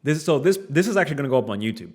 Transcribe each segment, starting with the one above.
This is actually going to go up on YouTube.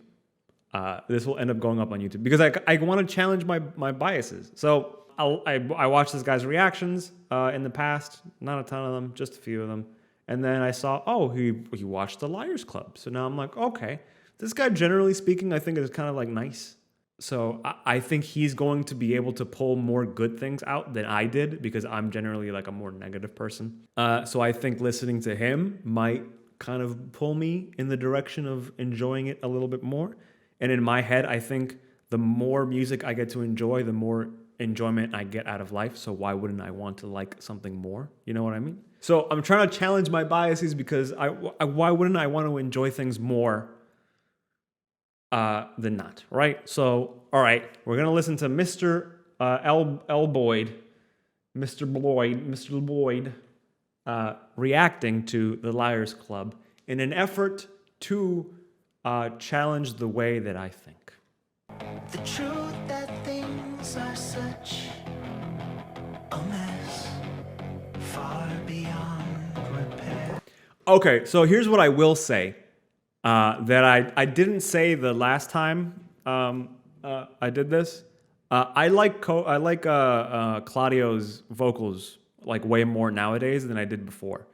This will end up going up on YouTube because I want to challenge my biases. So I watched this guy's reactions in the past, not a ton of them, just a few of them. And then I saw, oh, he watched the Liars Club. So now I'm like, okay, this guy, generally speaking, I think is kind of like nice. So I think he's going to be able to pull more good things out than I did because I'm generally like a more negative person. So I think listening to him might kind of pull me in the direction of enjoying it a little bit more. And in my head, I think the more music I get to enjoy, the more enjoyment I get out of life. So why wouldn't I want to like something more? You know what I mean? So I'm trying to challenge my biases because why wouldn't I want to enjoy things more than not, right? So, all right, we're going to listen to MrLboyd, MrLboyd, reacting to the Liars Club in an effort to challenge the way that I think. The truth that things are such a mess, far beyond repair. Okay, so here's what I will say that I didn't say the last time I did this. I like Claudio's vocals like way more nowadays than I did before.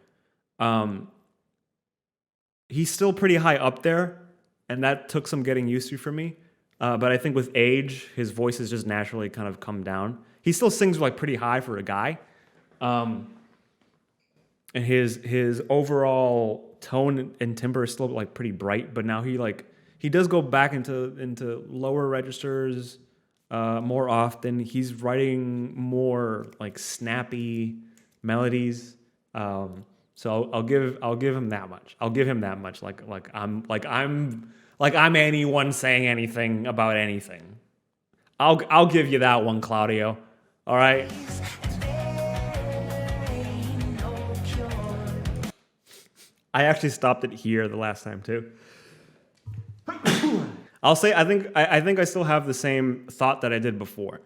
He's still pretty high up there, and that took some getting used to for me. But I think with age, his voice has just naturally kind of come down. He still sings like pretty high for a guy. And his overall tone and timbre is still like pretty bright, but now he does go back into lower registers more often. He's writing more like snappy melodies. So I'll give him that much. I'll give him that much. Like I'm anyone saying anything about anything. I'll give you that one, Claudio. All right. I actually stopped it here the last time too. I'll say I think I still have the same thought that I did before,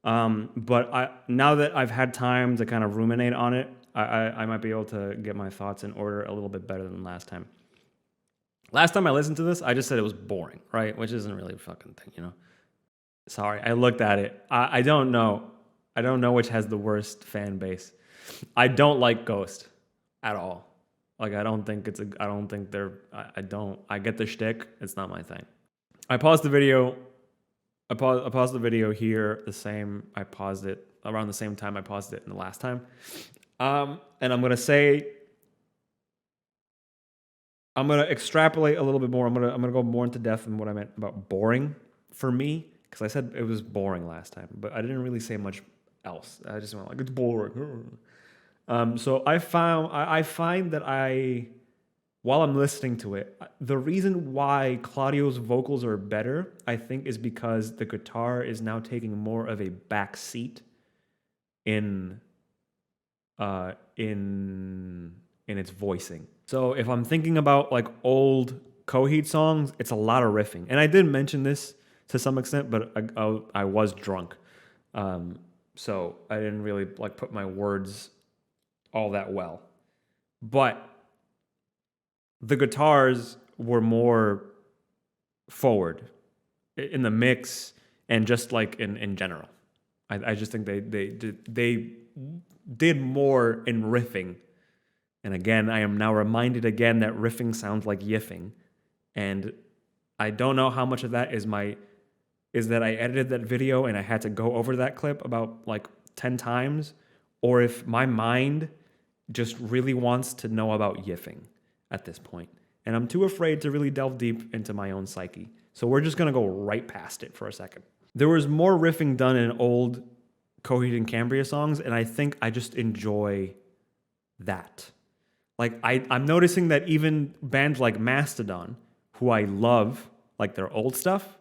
but now that I've had time to kind of ruminate on it, I might be able to get my thoughts in order a little bit better than last time. Last time I listened to this, I just said it was boring, right? Which isn't really a fucking thing, you know? Sorry, I looked at it. I don't know. I don't know which has the worst fan base. I don't like Ghost at all. Like, I get the shtick. It's not my thing. I paused the video. I paused the video here I paused it around the same time I paused it in the last time. And I'm going to extrapolate a little bit more. I'm going to go more into depth than what I meant about boring for me, because I said it was boring last time, but I didn't really say much else. I just went like, it's boring. So I find that while I'm listening to it, the reason why Claudio's vocals are better, I think, is because the guitar is now taking more of a back seat in its voicing. So if I'm thinking about like old Coheed songs, it's a lot of riffing. And I did mention this to some extent, but I was drunk. So I didn't really like put my words all that well. But the guitars were more forward in the mix and just like in general. I just think they did more in riffing. And again, I am now reminded again that riffing sounds like yiffing. And I don't know how much of that is that I edited that video and I had to go over that clip about like 10 times, or if my mind just really wants to know about yiffing at this point. And I'm too afraid to really delve deep into my own psyche. So we're just going to go right past it for a second. There was more riffing done in old Coheed and Cambria songs, and I think I just enjoy that. Like, I'm noticing that even bands like Mastodon, who I love, like their old stuff,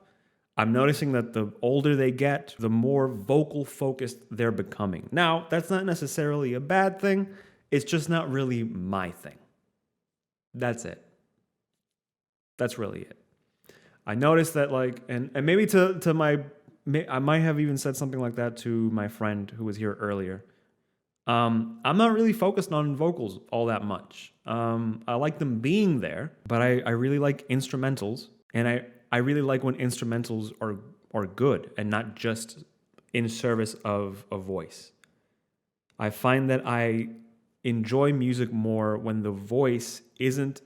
I'm noticing that the older they get, the more vocal focused they're becoming. Now, that's not necessarily a bad thing. It's just not really my thing. That's it. That's really it. I noticed that, like, and maybe I might have even said something like that to my friend who was here earlier. I'm not really focused on vocals all that much. I like them being there, but I really like instrumentals, and I really like when instrumentals are good and not just in service of a voice. I find that I enjoy music more when the voice isn't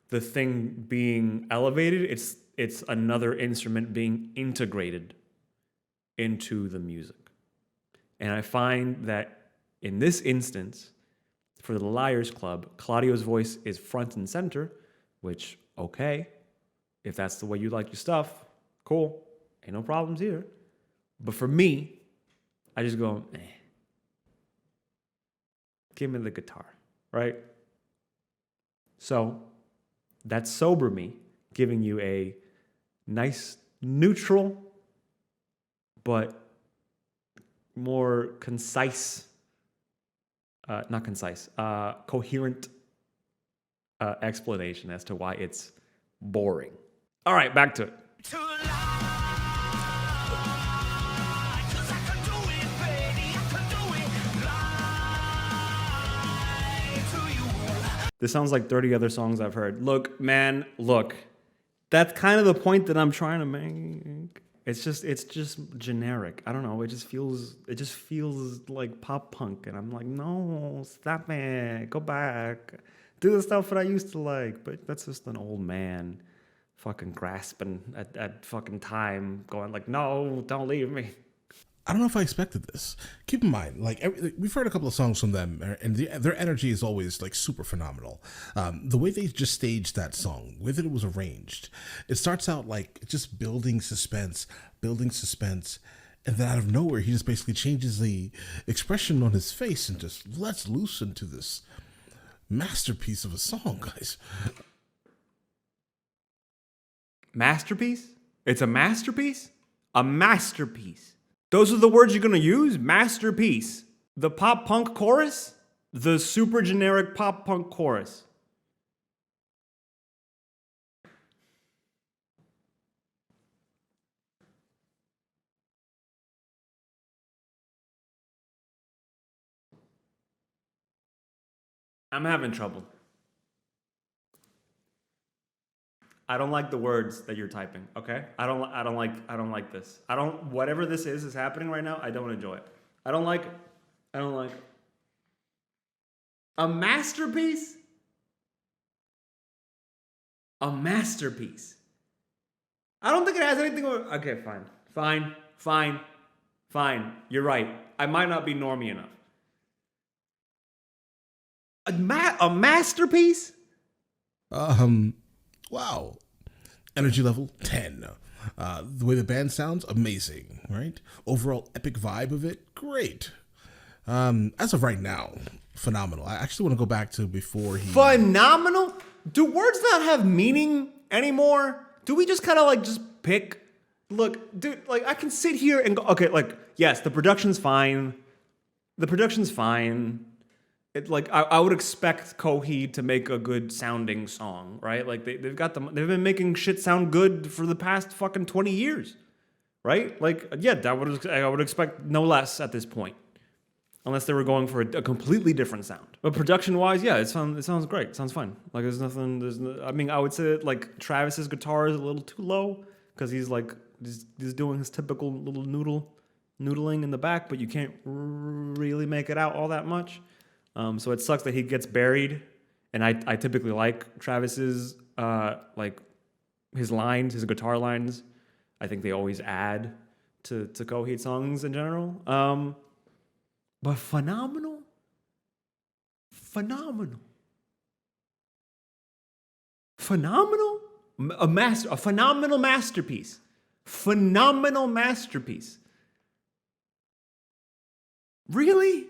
the thing being elevated, it's another instrument being integrated into the music. And I find that in this instance, for the Liars Club, Claudio's voice is front and center, which, okay, if that's the way you like your stuff, cool, ain't no problems here. But for me, I just go, give me the guitar, right? So that's sober me, giving you a nice, neutral, but more concise, coherent explanation as to why it's boring. All right, back to it. This sounds like 30 other songs I've heard. Look, man, look. That's kind of the point that I'm trying to make. It's just generic. I don't know. It just feels like pop punk, and I'm like, no, stop it. Go back. Do the stuff that I used to like. But that's just an old man fucking grasping at fucking time, going like, no, don't leave me. I don't know if I expected this. Keep in mind, we've heard a couple of songs from them, and their energy is always like super phenomenal. The way they just staged that song, the way that it was arranged, it starts out like just building suspense, and then out of nowhere, he just basically changes the expression on his face and just lets loose into this masterpiece of a song, guys. Masterpiece? It's a masterpiece? A masterpiece. Those are the words you're going to use? Masterpiece. The pop punk chorus? The super generic pop punk chorus. I'm having trouble. I don't like the words that you're typing, okay? I don't like this. Whatever this is happening right now, I don't enjoy it. I don't like it. A masterpiece? A masterpiece. I don't think it has anything. Okay, fine. You're right. I might not be normie enough. A masterpiece? Wow. Energy level 10. The way the band sounds, amazing, right? Overall epic vibe of it, great. As of right now, phenomenal. I actually want to go back to before he... Phenomenal? Do words not have meaning anymore? Do we just kind of like just pick? Look, dude, like I can sit here and go, okay, like, yes, the production's fine. It like I would expect Coheed to make a good sounding song, right? Like they've been making shit sound good for the past fucking 20 years, right? Like yeah, I would expect no less at this point, unless they were going for a completely different sound. But production wise, yeah, it sounds great. It sounds fine. Like I mean, I would say that like Travis's guitar is a little too low because he's doing his typical little noodling in the back, but you can't really make it out all that much. So it sucks that he gets buried, and I typically like Travis's like his guitar lines. I think they always add to Coheed songs in general. But phenomenal. A phenomenal masterpiece. Phenomenal masterpiece. Really?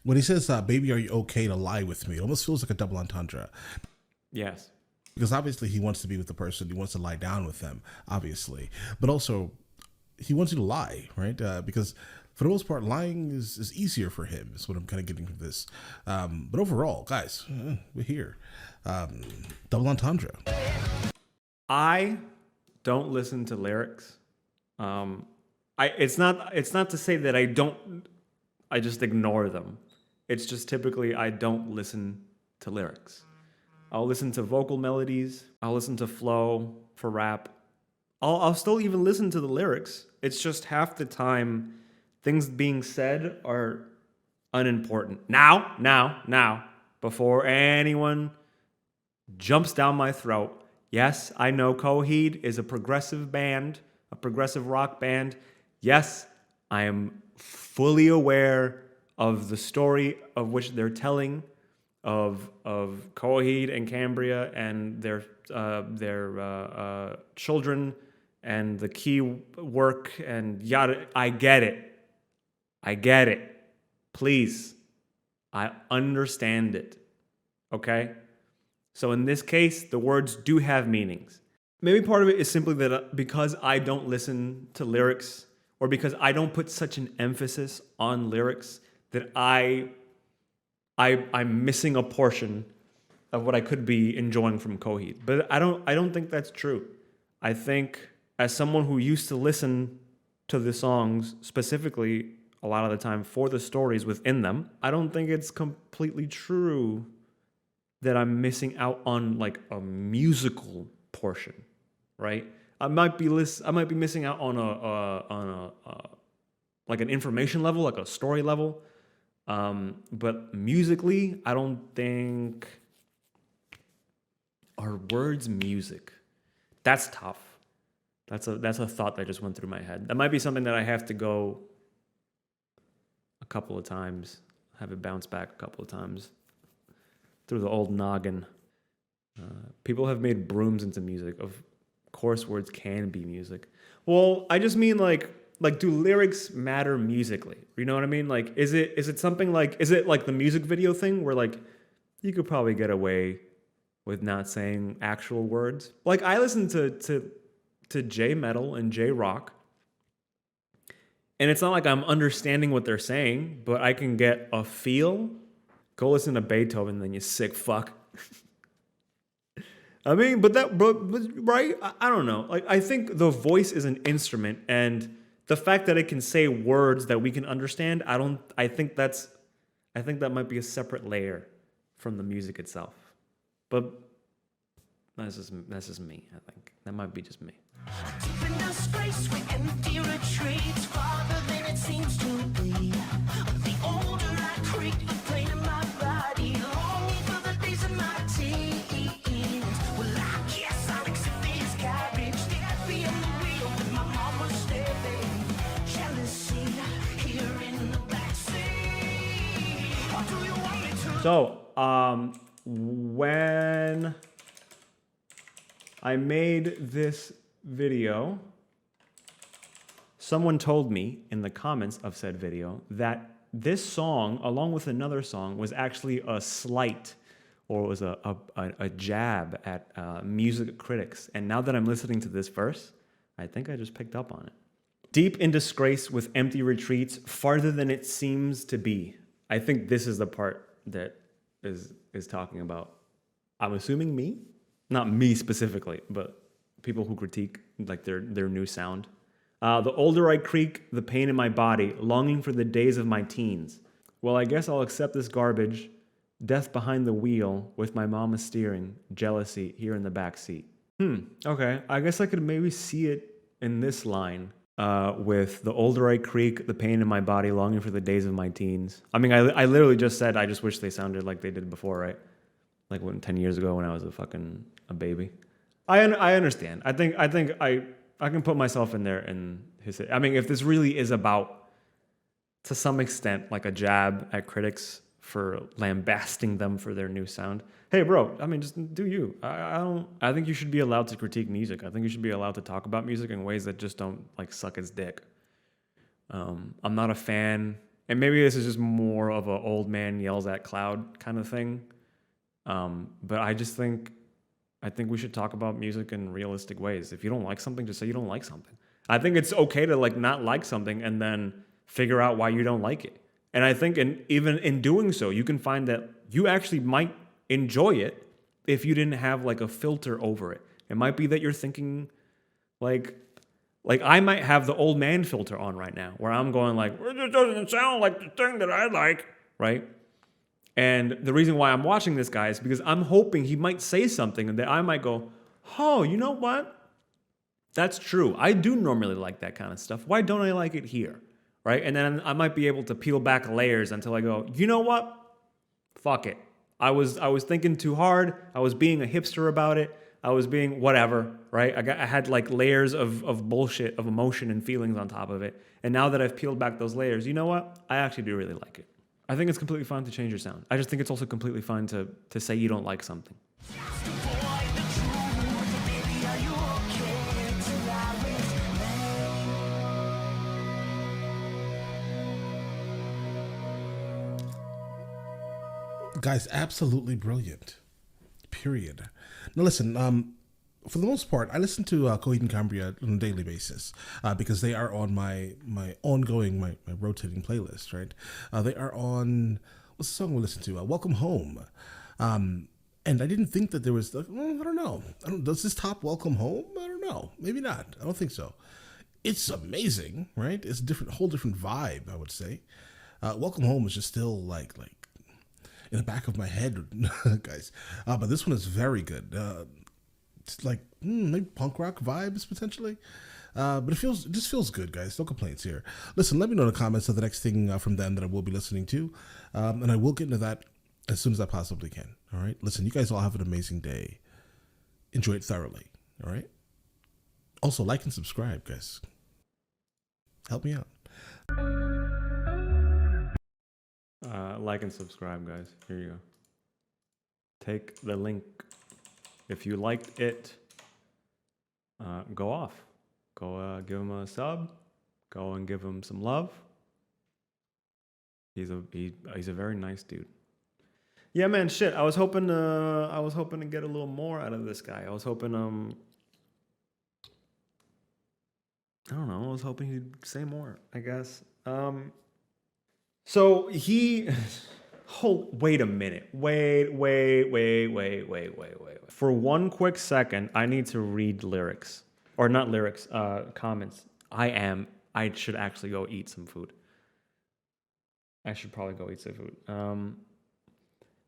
When he says, baby, are you okay to lie with me? It almost feels like a double entendre. Yes. Because obviously he wants to be with the person. He wants to lie down with them, obviously. But also, he wants you to lie, right? Because for the most part, lying is easier for him, is what I'm kind of getting from this. But overall, guys, we're here. Double entendre. I don't listen to lyrics It's not to say that I just ignore them. It's just typically I don't listen to lyrics. I'll listen to vocal melodies. I'll listen to flow for rap. I'll still even listen to the lyrics. It's just half the time things being said are unimportant. Now, before anyone jumps down my throat, yes, I know Coheed is a progressive band, a progressive rock band. Yes, I am fully aware of the story of which they're telling, of Coheed and Cambria and their children and the key work and yada. I get it. Please, I understand it. Okay? So in this case, the words do have meanings. Maybe part of it is simply that because I don't listen to lyrics, or because I don't put such an emphasis on lyrics, that I'm missing a portion of what I could be enjoying from Coheed. But I don't think that's true. I think as someone who used to listen to the songs specifically a lot of the time for the stories within them, I don't think it's completely true that I'm missing out on like a musical portion, right? I might be missing out on a like an information level, like a story level. But musically, I don't think are words music. That's tough. That's a thought that just went through my head. That might be something that I have to go a couple of times, have it bounce back a couple of times through the old noggin. People have made brooms into music. Of course, words can be music. Well, I just mean like do lyrics matter musically? You know what I mean? Like, is it something like, is it like the music video thing where like you could probably get away with not saying actual words? Like, I listen to J metal and J rock, and it's not like I'm understanding what they're saying, but I can get a feel. Go listen to Beethoven, then you sick fuck. I mean, but right? I don't know. Like, I think the voice is an instrument, and the fact that it can say words that we can understand, I think that might be a separate layer from the music itself. But that's just me, I think. That might be just me. Deep in disgrace with empty retreats, farther than it seems to be. The older I creep, the pain in my body, longing for the days of my teens. Well, I guess I'll accept this garbage. That be on the wheel with my mama staring. Jealousy here in the backseat. Or do you want me to? So, when I made this video, someone told me in the comments of said video that this song, along with another song, was actually a slight, or was a jab at music critics. And now that I'm listening to this verse, I think I just picked up on it. Deep in disgrace with empty retreats, farther than it seems to be. I think this is the part that is talking about, I'm assuming me? Not me specifically, but people who critique like their new sound. The older I creak, the pain in my body, longing for the days of my teens. Well, I guess I'll accept this garbage. Death behind the wheel with my mama steering. Jealousy here in the back seat. Okay. I guess I could maybe see it in this line. With the older I creak, the pain in my body, longing for the days of my teens. I mean, I literally just said I just wish they sounded like they did before, right? Like 10 years ago when I was a baby. I understand. I think I can put myself in there in his. I mean, if this really is about, to some extent, like a jab at critics for lambasting them for their new sound. Hey, bro. I mean, just do you. I think you should be allowed to critique music. I think you should be allowed to talk about music in ways that just don't like suck its dick. I'm not a fan, and maybe this is just more of a old man yells at cloud kind of thing. But I think we should talk about music in realistic ways. If you don't like something, just say you don't like something. I think it's okay to like not like something and then figure out why you don't like it. And I think even in doing so, you can find that you actually might enjoy it if you didn't have like a filter over it. It might be that you're thinking like Like I might have the old man filter on right now where I'm going like, it just doesn't sound like the thing that I like, right? And the reason why I'm watching this guy is because I'm hoping he might say something and that I might go, oh, you know what? That's true. I do normally like that kind of stuff. Why don't I like it here? Right? And then I might be able to peel back layers until I go, you know what? Fuck it. I was thinking too hard. I was being a hipster about it. I was being whatever, right? I had like layers of bullshit, of emotion and feelings on top of it. And now that I've peeled back those layers, you know what? I actually do really like it. I think it's completely fine to change your sound. I just think it's also completely fine to say you don't like something. Guys, absolutely brilliant. Period. Now listen, for the most part, I listen to Coheed and Cambria on a daily basis because they are on my ongoing, my rotating playlist, right? They are on, what's the song we listen to? Welcome Home. And I didn't think that there was, I don't know. Does this top Welcome Home? I don't know. Maybe not. I don't think so. It's amazing, right? It's a whole different vibe, I would say. Welcome Home is just still like in the back of my head, guys. But this one is very good. It's like maybe punk rock vibes potentially. But it just feels good, guys. No complaints here. Listen, let me know in the comments of the next thing from them that I will be listening to. And I will get into that as soon as I possibly can. All right. Listen, you guys all have an amazing day. Enjoy it thoroughly. All right. Also, like and subscribe, guys. Help me out. Like and subscribe, guys. Here you go. Take the link. If you liked it, go off. Go give him a sub. Go and give him some love. He's a very nice dude. Yeah, man. Shit. I was hoping to get a little more out of this guy. I was hoping I don't know. I was hoping he'd say more, I guess. So he wait a minute. Wait. For one quick second, I need to read lyrics. Or not lyrics, comments. I should actually go eat some food. I should probably go eat some food.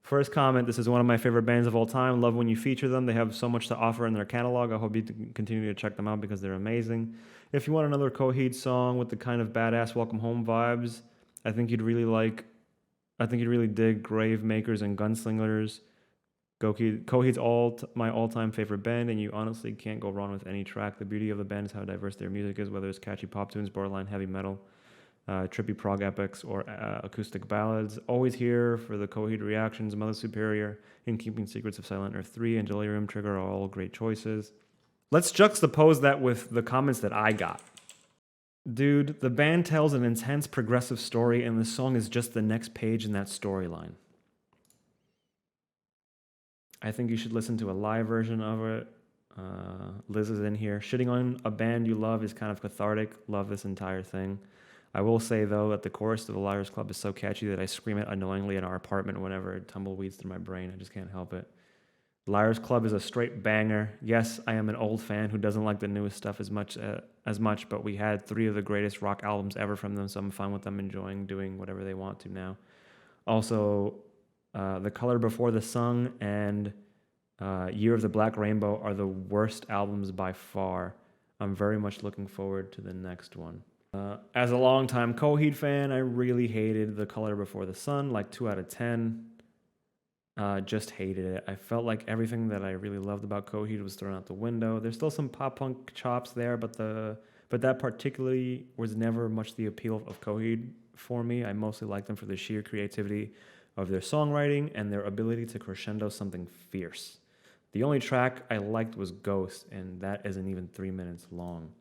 First comment, this is one of my favorite bands of all time. Love when you feature them. They have so much to offer in their catalog. I hope you continue to check them out because they're amazing. If you want another Coheed song with the kind of badass Welcome Home vibes, I think you'd really dig Grave Makers and Gunslingers. Coheed's my all-time favorite band, and you honestly can't go wrong with any track. The beauty of the band is how diverse their music is, whether it's catchy pop tunes, borderline heavy metal, trippy prog epics, or acoustic ballads. Always here for the Coheed reactions. Mother Superior, In Keeping Secrets of Silent Earth 3, and Delirium Trigger are all great choices. Let's juxtapose that with the comments that I got. Dude, the band tells an intense progressive story, and the song is just the next page in that storyline. I think you should listen to a live version of it. Liz is in here. Shitting on a band you love is kind of cathartic. Love this entire thing. I will say, though, that the chorus to the Liars Club is so catchy that I scream it annoyingly in our apartment whenever it tumbleweeds through my brain. I just can't help it. Liars Club is a straight banger. Yes, I am an old fan who doesn't like the newest stuff as much, but we had 3 of the greatest rock albums ever from them, so I'm fine with them doing whatever they want to now. Also, The Color Before the Sun and Year of the Black Rainbow are the worst albums by far. I'm very much looking forward to the next one. As a longtime Coheed fan, I really hated The Color Before the Sun, like 2 out of 10. Just hated it. I felt like everything that I really loved about Coheed was thrown out the window. There's still some pop punk chops there, but that particularly was never much the appeal of Coheed for me. I mostly liked them for the sheer creativity of their songwriting and their ability to crescendo something fierce. The only track I liked was Ghost, and that isn't even 3 minutes long.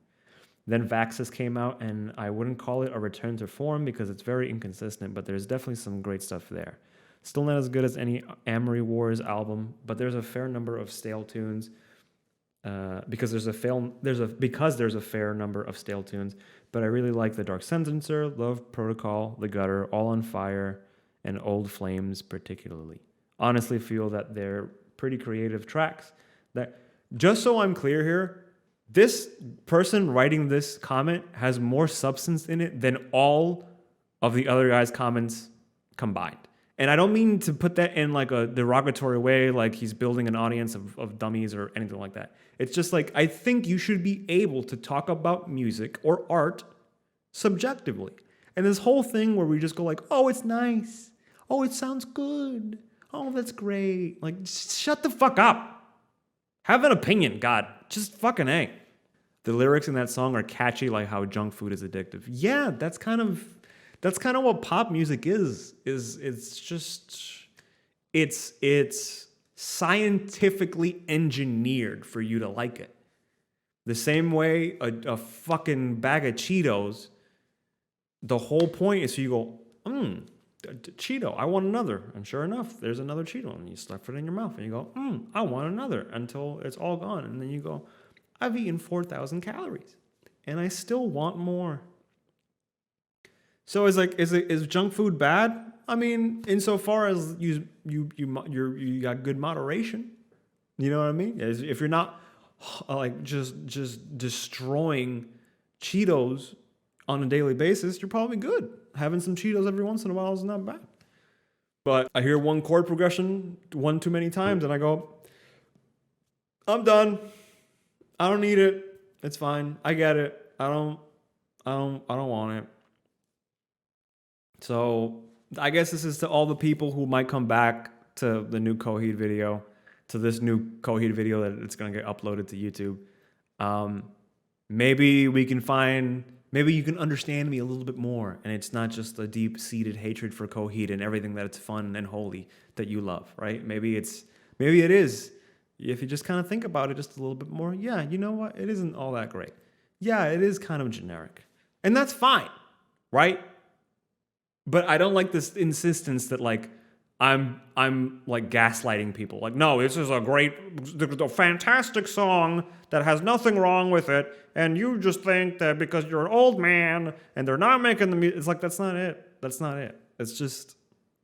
Then Vaxxus came out, and I wouldn't call it a return to form because it's very inconsistent, but there's definitely some great stuff there. Still not as good as any Amory Wars album, but there's a fair number of stale tunes. Because there's a fair number of stale tunes, but I really like The Dark Sentencer, Love Protocol, The Gutter, All on Fire, and Old Flames particularly. Honestly feel that they're pretty creative tracks. That, just so I'm clear here, This person writing this comment has more substance in it than all of the other guys' comments combined. And I don't mean to put that in like a derogatory way, like he's building an audience of dummies or anything like that. It's just like, I think you should be able to talk about music or art subjectively. And this whole thing where we just go like, oh, it's nice. Oh, it sounds good. Oh, that's great. Like, just shut the fuck up. Have an opinion, God. Just fucking A. The lyrics in that song are catchy, like how junk food is addictive. Yeah, that's kind of what pop music is it's scientifically engineered for you to like it. The same way a fucking bag of Cheetos, the whole point is so you go, Cheeto, I want another. And sure enough, there's another Cheeto. And you stuff it in your mouth and you go, I want another, until it's all gone. And then you go, I've eaten 4,000 calories and I still want more. So is junk food bad? I mean, insofar as you got good moderation. You know what I mean? If you're not like just destroying Cheetos on a daily basis, you're probably good. Having some Cheetos every once in a while is not bad. But I hear one chord progression one too many times and I go, I'm done. I don't need it. It's fine. I get it. I don't want it. So I guess this is to all the people who might come back to the new Coheed video, to this new Coheed video that it's going to get uploaded to YouTube. Maybe you can understand me a little bit more, and it's not just a deep-seated hatred for Coheed and everything that it's fun and holy that you love, right? Maybe it is. If you just kind of think about it just a little bit more, yeah, you know what? It isn't all that great. Yeah, it is kind of generic. And that's fine, right? But I don't like this insistence that like I'm like gaslighting people. Like, no, this is a fantastic song that has nothing wrong with it, and you just think that because you're an old man and they're not making the music. It's like, that's not it. That's not it. It's just,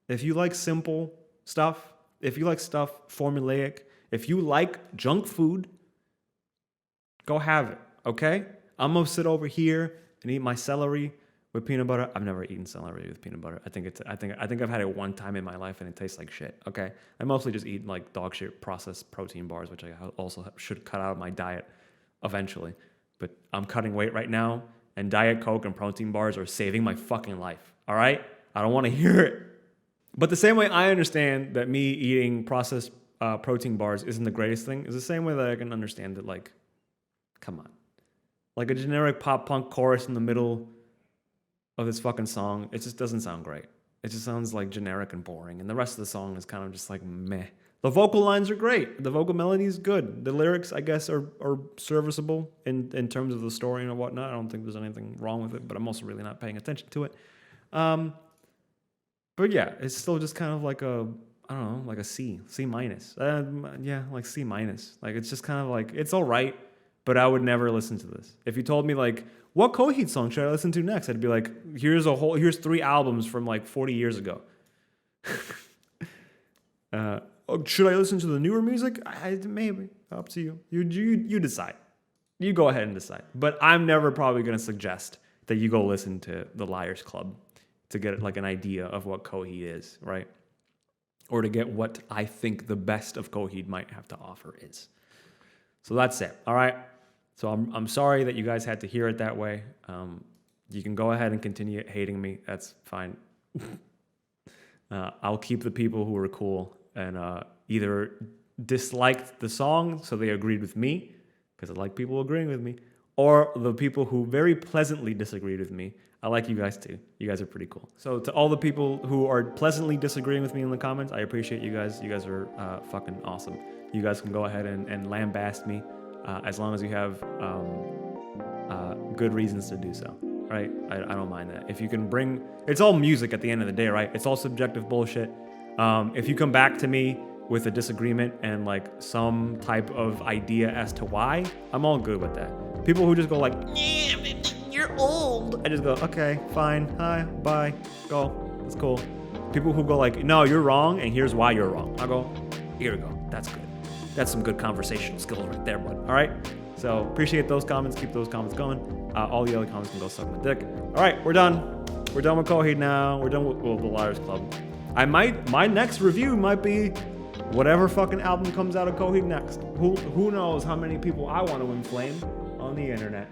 if you like simple stuff, if you like stuff formulaic, if you like junk food, go have it, okay? I'm gonna sit over here and eat my celery with peanut butter. I've never eaten celery with peanut butter. I think I've had it one time in my life and it tastes like shit. Okay, I mostly just eat like dog shit processed protein bars, which I also should cut out of my diet eventually. But I'm cutting weight right now, and Diet Coke and protein bars are saving my fucking life. All right, I don't want to hear it. But the same way I understand that me eating processed protein bars isn't the greatest thing is the same way that I can understand that, like, come on, like a generic pop punk chorus in the middle of this fucking song, it just doesn't sound great. It just sounds like generic and boring. And the rest of the song is kind of just like meh. The vocal lines are great. The vocal melody is good. The lyrics, I guess, are serviceable in terms of the story and whatnot. I don't think there's anything wrong with it, but I'm also really not paying attention to it. But yeah, it's still just kind of like a, I don't know, like a C minus. Yeah, like C minus. Like, it's just kind of like, it's all right, but I would never listen to this. If you told me like, what Coheed song should I listen to next? I'd be like, here's 3 albums from like 40 years ago. Should I listen to the newer music? Maybe. Up to you. You decide. You go ahead and decide. But I'm never probably going to suggest that you go listen to the Liars Club to get like an idea of what Coheed is, right? Or to get what I think the best of Coheed might have to offer is. So that's it. All right. So I'm sorry that you guys had to hear it that way. You can go ahead and continue hating me. That's fine. I'll keep the people who are cool and either disliked the song, so they agreed with me, because I like people agreeing with me, or the people who very pleasantly disagreed with me. I like you guys too. You guys are pretty cool. So to all the people who are pleasantly disagreeing with me in the comments, I appreciate you guys. You guys are fucking awesome. You guys can go ahead and lambast me. As long as you have good reasons to do so, right? I don't mind that. If you can bring, it's all music at the end of the day, right? It's all subjective bullshit. If you come back to me with a disagreement and like some type of idea as to why, I'm all good with that. People who just go like, yeah, you're old. I just go, okay, fine, hi, bye, go, it's cool. People who go like, no, you're wrong, and here's why you're wrong. I go, here we go, that's good. That's some good conversational skills right there, bud. All right? So appreciate those comments. Keep those comments going. All the other comments can go suck my dick. All right, we're done. We're done with Coheed now. We're done with the Liars Club. My next review might be whatever fucking album comes out of Coheed next. Who knows how many people I want to inflame on the internet.